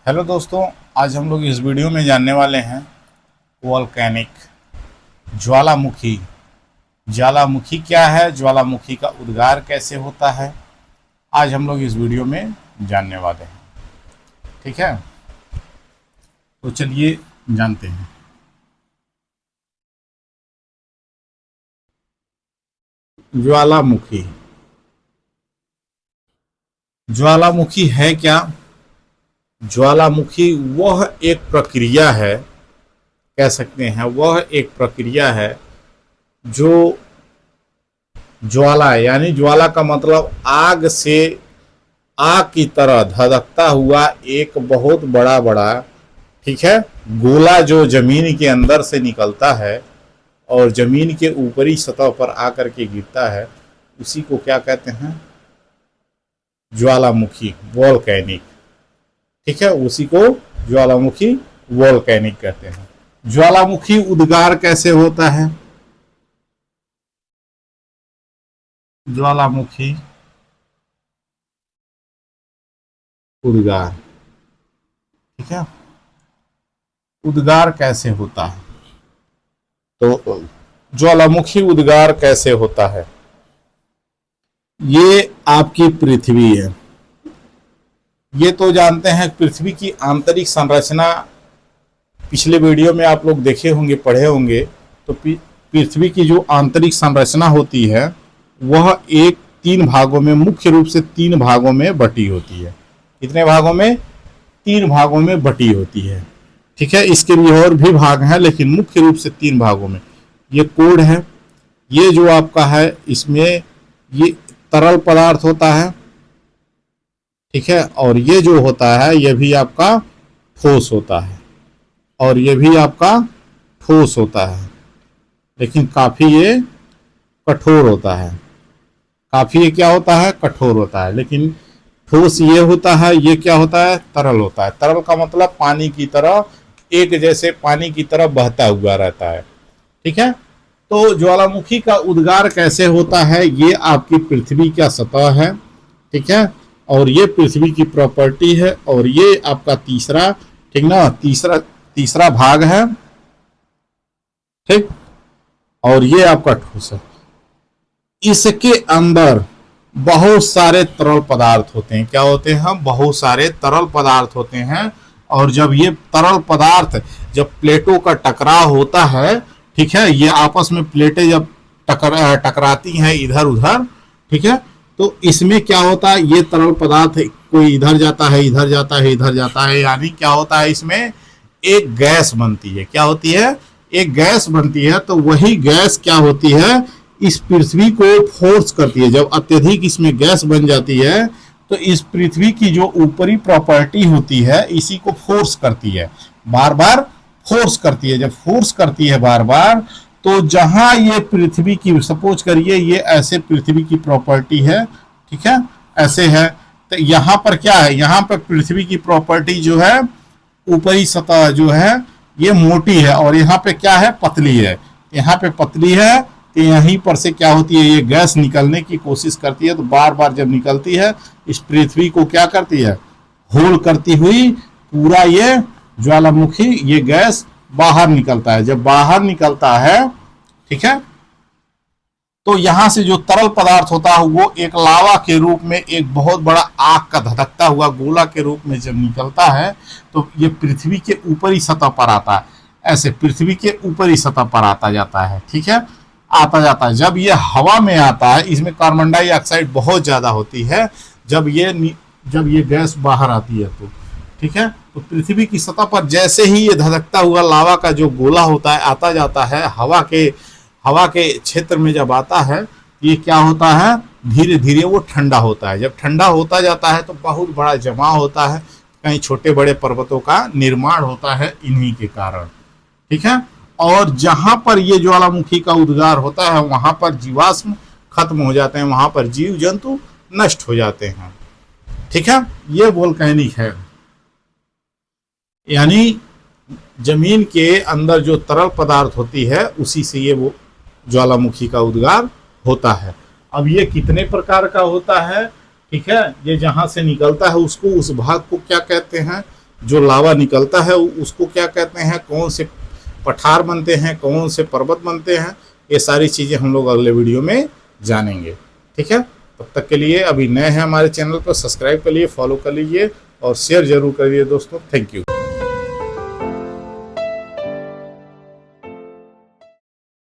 Hello दोस्तों, आज हम लोग इस वीडियो में जानने वाले हैं वोल्केनिक ज्वालामुखी। ज्वालामुखी क्या है, ज्वालामुखी का उद्गार कैसे होता है, आज हम लोग इस वीडियो में जानने वाले हैं। ठीक है, तो चलिए जानते हैं। ज्वालामुखी ज्वालामुखी है क्या? ज्वालामुखी वह एक प्रक्रिया है, कह सकते हैं वह एक प्रक्रिया है जो ज्वाला यानी ज्वाला का मतलब आग से आग की तरह धधकता हुआ एक बहुत बड़ा बड़ा, ठीक है, गोला जो जमीन के अंदर से निकलता है और जमीन के ऊपरी सतह पर आकर के गिरता है, उसी को क्या कहते हैं? ज्वालामुखी, वोल्केनिक। ठीक है, उसी को ज्वालामुखी वोल्केनिक कहते हैं। ज्वालामुखी उद्गार कैसे होता है? ज्वालामुखी उद्गार, ठीक है, उद्गार कैसे होता है? तो ज्वालामुखी उद्गार कैसे होता है? ये आपकी पृथ्वी है, ये तो जानते हैं। पृथ्वी की आंतरिक संरचना पिछले वीडियो में आप लोग देखे होंगे, पढ़े होंगे। तो पृथ्वी की जो आंतरिक संरचना होती है वह तीन भागों में, मुख्य रूप से 3 भागों में बटी होती है। कितने भागों में? 3 भागों में बटी होती है। ठीक है, इसके भी और भी भाग हैं, लेकिन मुख्य रूप से 3 भागों में। ये कोड है, ये जो आपका है इसमें ये तरल पदार्थ होता है, ठीक है, और ये जो होता है ये भी आपका ठोस होता है, और ये भी आपका ठोस होता है, लेकिन काफी ये कठोर होता है। काफी ये क्या होता है? कठोर होता है। लेकिन ठोस ये होता है, ये क्या होता है? तरल होता है। तरल का मतलब पानी की तरह, एक जैसे पानी की तरह बहता हुआ रहता है। ठीक है, तो ज्वालामुखी का उद्गार कैसे होता है? ये आपकी पृथ्वी का सतह है, ठीक है, और ये पृथ्वी की प्रॉपर्टी है, और ये आपका तीसरा, ठीक ना, तीसरा भाग है, ठीक, और ये आपका ठोस है। इसके अंदर बहुत सारे तरल पदार्थ होते हैं। क्या होते हैं? बहुत सारे तरल पदार्थ होते हैं। और जब ये तरल पदार्थ, जब प्लेटों का टकराव होता है, ठीक है, ये आपस में प्लेटें जब टकराती हैं इधर उधर, ठीक है, तो इसमें क्या होता है? ये तरल पदार्थ कोई इधर जाता है, इधर जाता है, इधर जाता है, यानी क्या होता है? इसमें एक गैस बनती है। क्या होती है? एक गैस बनती है। तो वही गैस क्या होती है? इस पृथ्वी को फोर्स करती है। जब अत्यधिक इसमें गैस बन जाती है तो इस पृथ्वी की जो ऊपरी प्रॉपर्टी होती है इसी को फोर्स करती है, बार बार फोर्स करती है। जब फोर्स करती है बार बार, तो जहां ये पृथ्वी की, सपोज करिए ये ऐसे पृथ्वी की प्रॉपर्टी है, ठीक है, ऐसे है, तो यहां पर क्या है? यहां पर पृथ्वी की प्रॉपर्टी जो है, ऊपरी सतह जो है ये मोटी है, और यहाँ पे क्या है? पतली है। यहाँ पे पतली है, तो यहीं पर से क्या होती है? ये गैस निकलने की कोशिश करती है। तो बार बार जब निकलती है, इस पृथ्वी को क्या करती है? होल करती हुई पूरा ये ज्वालामुखी, ये गैस बाहर निकलता है। जब बाहर निकलता है, ठीक है, तो यहां से जो तरल पदार्थ होता है वो एक लावा के रूप में, एक बहुत बड़ा आग का धधकता हुआ गोला के रूप में जब निकलता है, तो ये पृथ्वी के ऊपरी सतह पर आता है। ऐसे पृथ्वी के ऊपरी सतह पर आता जाता है, ठीक है, आता जाता है। जब ये हवा में आता है, इसमें कार्बन डाइऑक्साइड बहुत ज्यादा होती है। जब ये गैस बाहर आती है तो, ठीक है, तो पृथ्वी की सतह पर जैसे ही ये धधकता हुआ लावा का जो गोला होता है आता जाता है, हवा के क्षेत्र में जब आता है, ये क्या होता है? धीरे धीरे वो ठंडा होता है। जब ठंडा होता जाता है तो बहुत बड़ा जमाव होता है, कहीं छोटे बड़े पर्वतों का निर्माण होता है इन्हीं के कारण, ठीक है। और जहां पर ये ज्वालामुखी का उद्गार होता है वहां पर जीवाश्म खत्म हो जाते हैं, वहां पर जीव जंतु नष्ट हो जाते हैं, ठीक है। ये वोल्केनिक है, यानी जमीन के अंदर जो तरल पदार्थ होती है उसी से ये वो ज्वालामुखी का उद्गार होता है। अब ये कितने प्रकार का होता है? ठीक है, ये जहां से निकलता है उसको, उस भाग को क्या कहते हैं? जो लावा निकलता है उसको क्या कहते हैं, कौन से पठार बनते हैं, कौन से पर्वत बनते हैं, ये सारी चीज़ें हम लोग अगले वीडियो में जानेंगे। ठीक है, तब तक के लिए अभी नए हैं हमारे चैनल पर, सब्सक्राइब कर लिए, फॉलो कर लीजिए और शेयर जरूर करिए दोस्तों। Thank you.